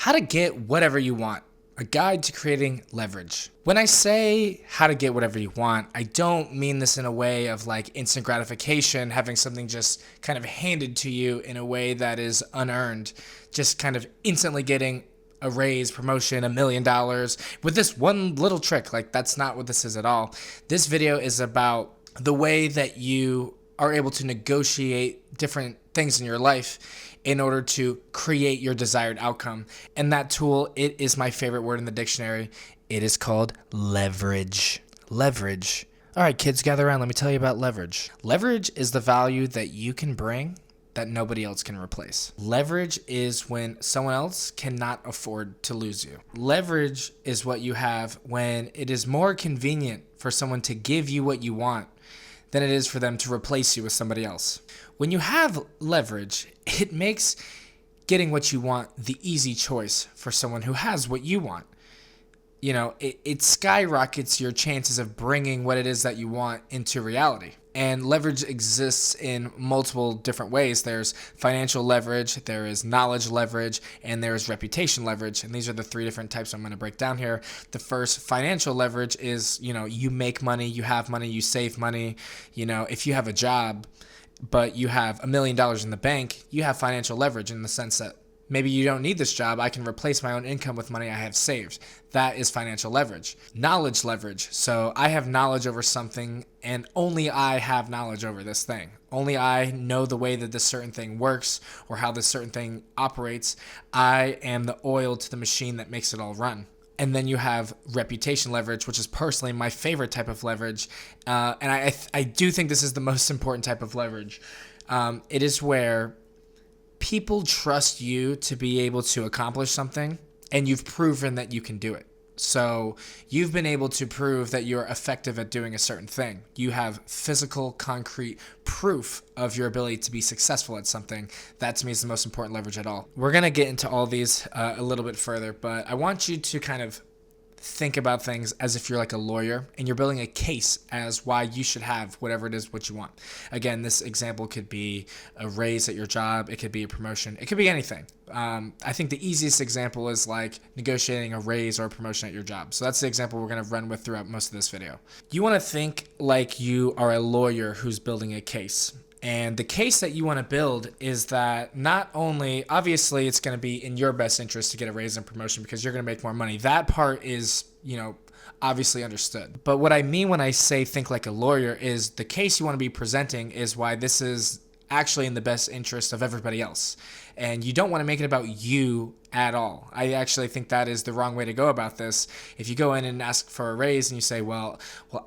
How to get whatever you want. A guide to creating leverage. When I say how to get whatever you want, I don't mean this in a way of like instant gratification, having something just kind of handed to you in a way that is unearned, just kind of instantly getting a raise, promotion, $1 million with this one little trick. Like, that's not what this is at all. This video is about the way that you are able to negotiate different things in your life in order to create your desired outcome. And that tool, it is my favorite word in the dictionary. It is called leverage. Leverage. All right, kids, gather around. Let me tell you about leverage. Leverage is the value that you can bring that nobody else can replace. Leverage is when someone else cannot afford to lose you. Leverage is what you have when it is more convenient for someone to give you what you want than it is for them to replace you with somebody else. When you have leverage, it makes getting what you want the easy choice for someone who has what you want. You know, it skyrockets your chances of bringing what it is that you want into reality. And leverage exists in multiple different ways. There's financial leverage, there is knowledge leverage, and there's reputation leverage. And these are the three different types I'm going to break down here. The first, financial leverage, is, you make money, you have money, you save money. If you have a job, but you have $1 million in the bank, you have financial leverage in the sense that maybe you don't need this job. I can replace my own income with money I have saved. That is financial leverage. Knowledge leverage. So I have knowledge over something and only I have knowledge over this thing. Only I know the way that this certain thing works or how this certain thing operates. I am the oil to the machine that makes it all run. And then you have reputation leverage, which is personally my favorite type of leverage. And I do think this is the most important type of leverage. It is where people trust you to be able to accomplish something, and you've proven that you can do it. So you've been able to prove that you're effective at doing a certain thing. You have physical, concrete proof of your ability to be successful at something. That, to me, is the most important leverage at all. We're going to get into all these a little bit further, but I want you to kind of think about things as if you're like a lawyer and you're building a case as why you should have whatever it is what you want. Again, this example could be a raise at your job. It could be a promotion. It could be anything. I think the easiest example is like negotiating a raise or a promotion at your job. So that's the example we're going to run with throughout most of this video. You want to think like you are a lawyer who's building a case. And the case that you want to build is that not only, obviously, it's going to be in your best interest to get a raise and promotion because you're going to make more money. That part is, obviously understood. But what I mean when I say think like a lawyer is the case you want to be presenting is why this is actually in the best interest of everybody else. And you don't want to make it about you at all. I actually think that is the wrong way to go about this. If you go in and ask for a raise and you say, well,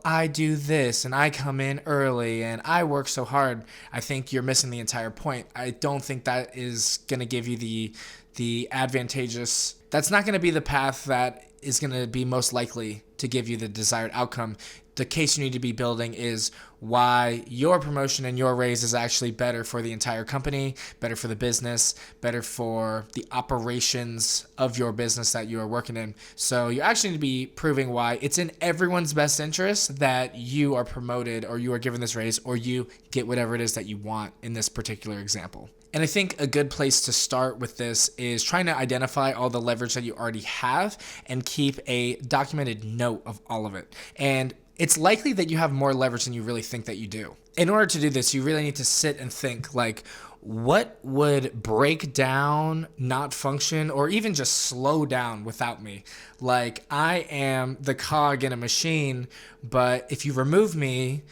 I do this and I come in early and I work so hard, I think you're missing the entire point. I don't think that is going to give you the advantageous, that's not going to be the path that is going to be most likely to give you the desired outcome. The case you need to be building is why your promotion and your raise is actually better for the entire company, better for the business, better for the operations of your business that you are working in. So you actually need to be proving why it's in everyone's best interest that you are promoted or you are given this raise or you get whatever it is that you want in this particular example. And I think a good place to start with this is trying to identify all the leverage that you already have and keep a documented note of all of it. And it's likely that you have more leverage than you really think that you do. In order to do this, you really need to sit and think like, what would break down, not function, or even just slow down without me? Like, I am the cog in a machine, but if you remove me,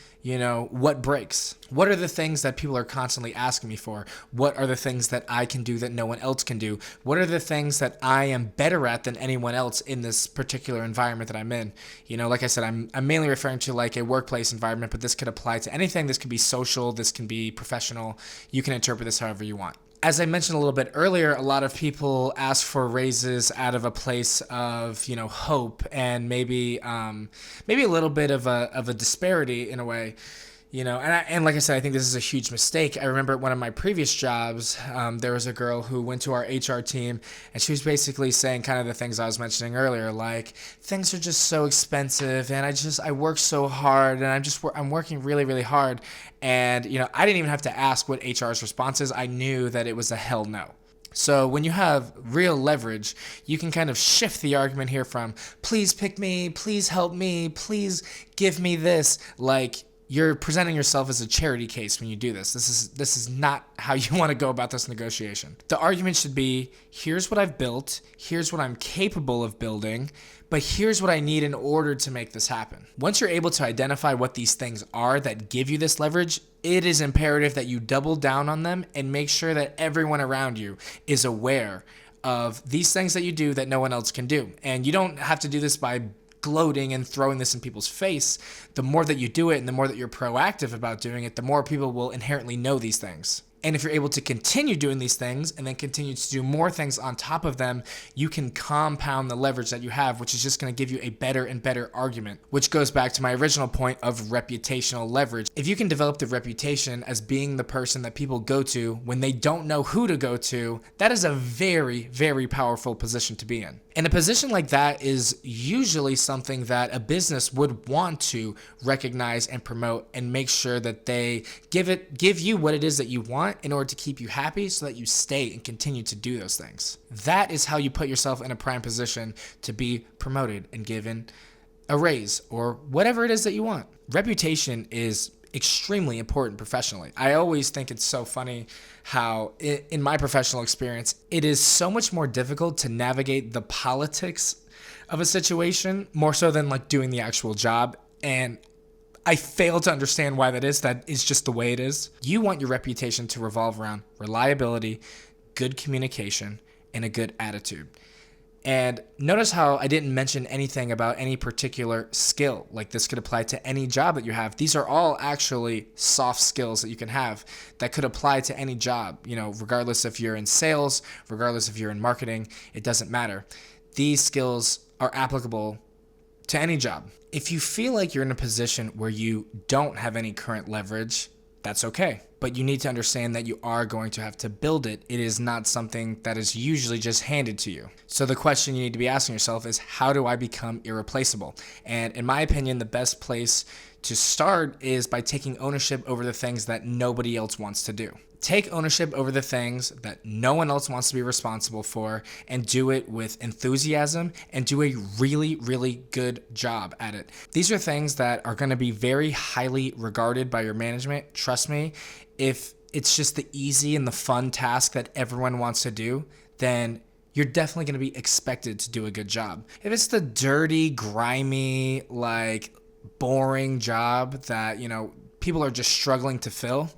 what breaks? What are the things that people are constantly asking me for? What are the things that I can do that no one else can do? What are the things that I am better at than anyone else in this particular environment that I'm in? Like I said, I'm mainly referring to like a workplace environment, but this could apply to anything. This could be social. This can be professional. You can interpret this however you want. As I mentioned a little bit earlier, a lot of people ask for raises out of a place of, hope and maybe a little bit of a disparity in a way. And like I said, I think this is a huge mistake. I remember at one of my previous jobs, there was a girl who went to our HR team, and she was basically saying kind of the things I was mentioning earlier, like things are just so expensive, and I work so hard, and I'm working really, really hard, and I didn't even have to ask what HR's response is. I knew that it was a hell no. So when you have real leverage, you can kind of shift the argument here from please pick me, please help me, please give me this, like you're presenting yourself as a charity case when you do this. This is not how you want to go about this negotiation. The argument should be, here's what I've built, here's what I'm capable of building, but here's what I need in order to make this happen. Once you're able to identify what these things are that give you this leverage, it is imperative that you double down on them and make sure that everyone around you is aware of these things that you do that no one else can do. And you don't have to do this by gloating and throwing this in people's face. The more that you do it and the more that you're proactive about doing it, the more people will inherently know these things. And if you're able to continue doing these things and then continue to do more things on top of them, you can compound the leverage that you have, which is just going to give you a better and better argument, which goes back to my original point of reputational leverage. If you can develop the reputation as being the person that people go to when they don't know who to go to, that is a very, very powerful position to be in. And a position like that is usually something that a business would want to recognize and promote and make sure that they give you what it is that you want in order to keep you happy so that you stay and continue to do those things. That is how you put yourself in a prime position to be promoted and given a raise or whatever it is that you want. Reputation is extremely important professionally. I always think it's so funny how in my professional experience, it is so much more difficult to navigate the politics of a situation more so than like doing the actual job. And I fail to understand why that is. That is just the way it is. You want your reputation to revolve around reliability, good communication, and a good attitude. And notice how I didn't mention anything about any particular skill. Like this could apply to any job that you have. These are all actually soft skills that you can have that could apply to any job, regardless if you're in sales, regardless if you're in marketing, it doesn't matter. These skills are applicable to any job. If you feel like you're in a position where you don't have any current leverage, that's okay. But you need to understand that you are going to have to build it. It is not something that is usually just handed to you. So the question you need to be asking yourself is, how do I become irreplaceable? And in my opinion, the best place to start is by taking ownership over the things that nobody else wants to do. Take ownership over the things that no one else wants to be responsible for and do it with enthusiasm and do a really, really good job at it. These are things that are going to be very highly regarded by your management. Trust me, if it's just the easy and the fun task that everyone wants to do, then you're definitely going to be expected to do a good job. If it's the dirty, grimy, boring job that, people are just struggling to fill,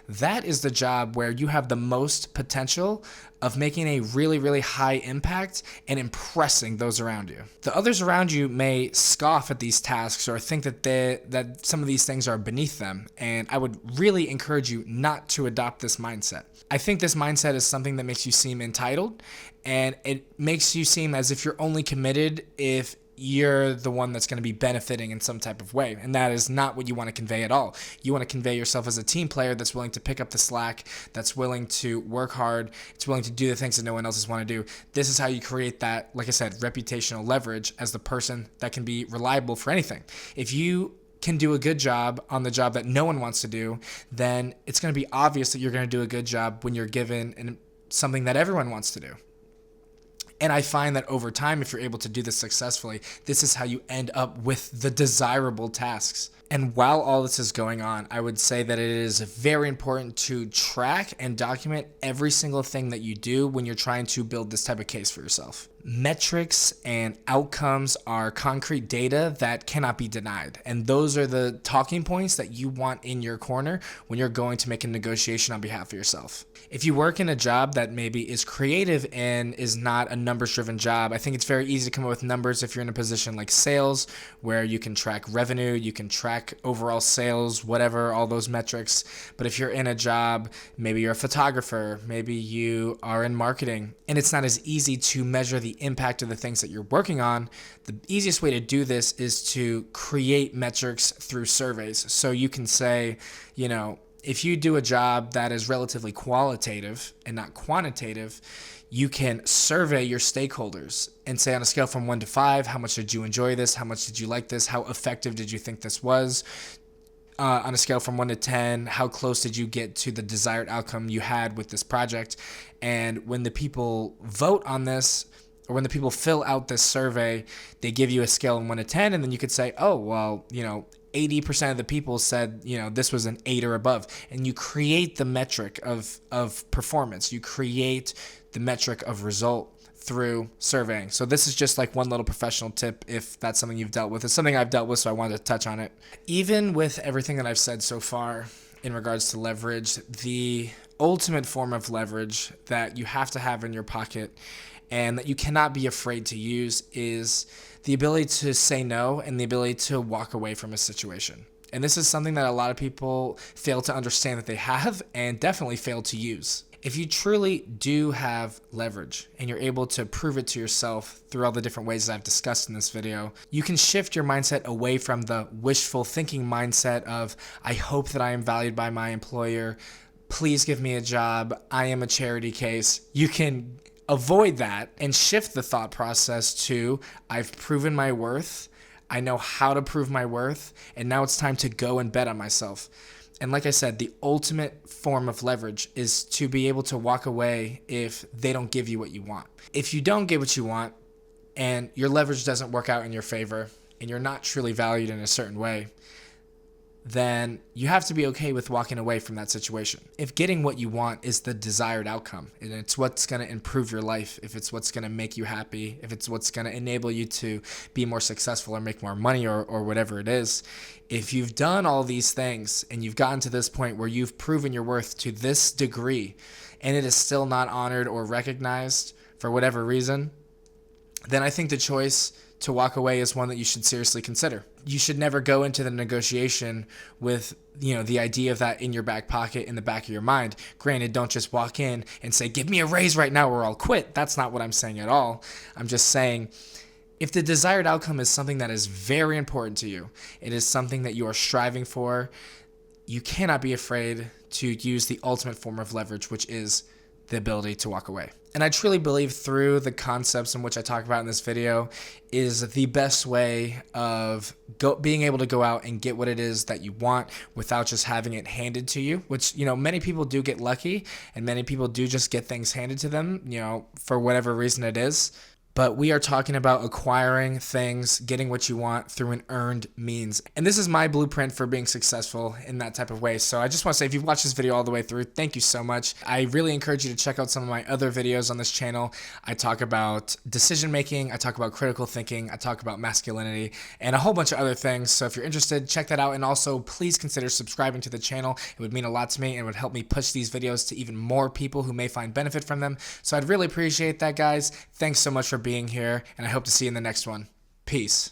that is the job where you have the most potential of making a really, really high impact and impressing those around you. The others around you may scoff at these tasks or think that some of these things are beneath them, and I would really encourage you not to adopt this mindset. I think this mindset is something that makes you seem entitled, and it makes you seem as if you're only committed if you're the one that's going to be benefiting in some type of way. And that is not what you want to convey at all. You want to convey yourself as a team player that's willing to pick up the slack, that's willing to work hard, it's willing to do the things that no one else want to do. This is how you create that, like I said, reputational leverage as the person that can be reliable for anything. If you can do a good job on the job that no one wants to do, then it's going to be obvious that you're going to do a good job when you're given something that everyone wants to do. And I find that over time, if you're able to do this successfully, this is how you end up with the desirable tasks. And while all this is going on, I would say that it is very important to track and document every single thing that you do when you're trying to build this type of case for yourself. Metrics and outcomes are concrete data that cannot be denied. And those are the talking points that you want in your corner when you're going to make a negotiation on behalf of yourself. If you work in a job that maybe is creative and is not a numbers-driven job, I think it's very easy to come up with numbers if you're in a position like sales, where you can track revenue, you can track overall sales, whatever, all those metrics. But if you're in a job, maybe you're a photographer, maybe you are in marketing, and it's not as easy to measure the impact of the things that you're working on, the easiest way to do this is to create metrics through surveys. So you can say, if you do a job that is relatively qualitative and not quantitative, you can survey your stakeholders and say on a scale from 1 to 5, how much did you enjoy this? How much did you like this? How effective did you think this was? on a scale from 1 to 10, how close did you get to the desired outcome you had with this project? And when the people vote on this, or when the people fill out this survey, they give you a scale of 1 to 10, and then you could say, oh, well, 80% of the people said, this was an 8 or above. And you create the metric of performance. You create the metric of result through surveying. So this is just like one little professional tip if that's something you've dealt with. It's something I've dealt with, so I wanted to touch on it. Even with everything that I've said so far in regards to leverage, the ultimate form of leverage that you have to have in your pocket and that you cannot be afraid to use is the ability to say no and the ability to walk away from a situation. And this is something that a lot of people fail to understand that they have and definitely fail to use. If you truly do have leverage and you're able to prove it to yourself through all the different ways I've discussed in this video, you can shift your mindset away from the wishful thinking mindset of, I hope that I am valued by my employer, please give me a job, I am a charity case. You can avoid that and shift the thought process to, I've proven my worth, I know how to prove my worth, and now it's time to go and bet on myself. And like I said, the ultimate form of leverage is to be able to walk away if they don't give you what you want. If you don't get what you want and your leverage doesn't work out in your favor and you're not truly valued in a certain way, then you have to be okay with walking away from that situation. If getting what you want is the desired outcome, and it's what's going to improve your life, if it's what's going to make you happy, if it's what's going to enable you to be more successful or make more money or whatever it is, if you've done all these things and you've gotten to this point where you've proven your worth to this degree and it is still not honored or recognized for whatever reason, then I think the choice to walk away is one that you should seriously consider. You should never go into the negotiation with, the idea of that in your back pocket, in the back of your mind. Granted, don't just walk in and say, give me a raise right now or I'll quit. That's not what I'm saying at all. I'm just saying, if the desired outcome is something that is very important to you, it is something that you are striving for, you cannot be afraid to use the ultimate form of leverage, which is the ability to walk away. And I truly believe through the concepts in which I talk about in this video is the best way of being able to go out and get what it is that you want without just having it handed to you, which, many people do get lucky and many people do just get things handed to them, for whatever reason it is. But we are talking about acquiring things, getting what you want through an earned means. And this is my blueprint for being successful in that type of way. So I just want to say, if you've watched this video all the way through, thank you so much. I really encourage you to check out some of my other videos on this channel. I talk about decision making, I talk about critical thinking, I talk about masculinity, and a whole bunch of other things. So if you're interested, check that out. And also, please consider subscribing to the channel. It would mean a lot to me and it would help me push these videos to even more people who may find benefit from them. So I'd really appreciate that, guys. Thanks so much for being here, and I hope to see you in the next one. Peace.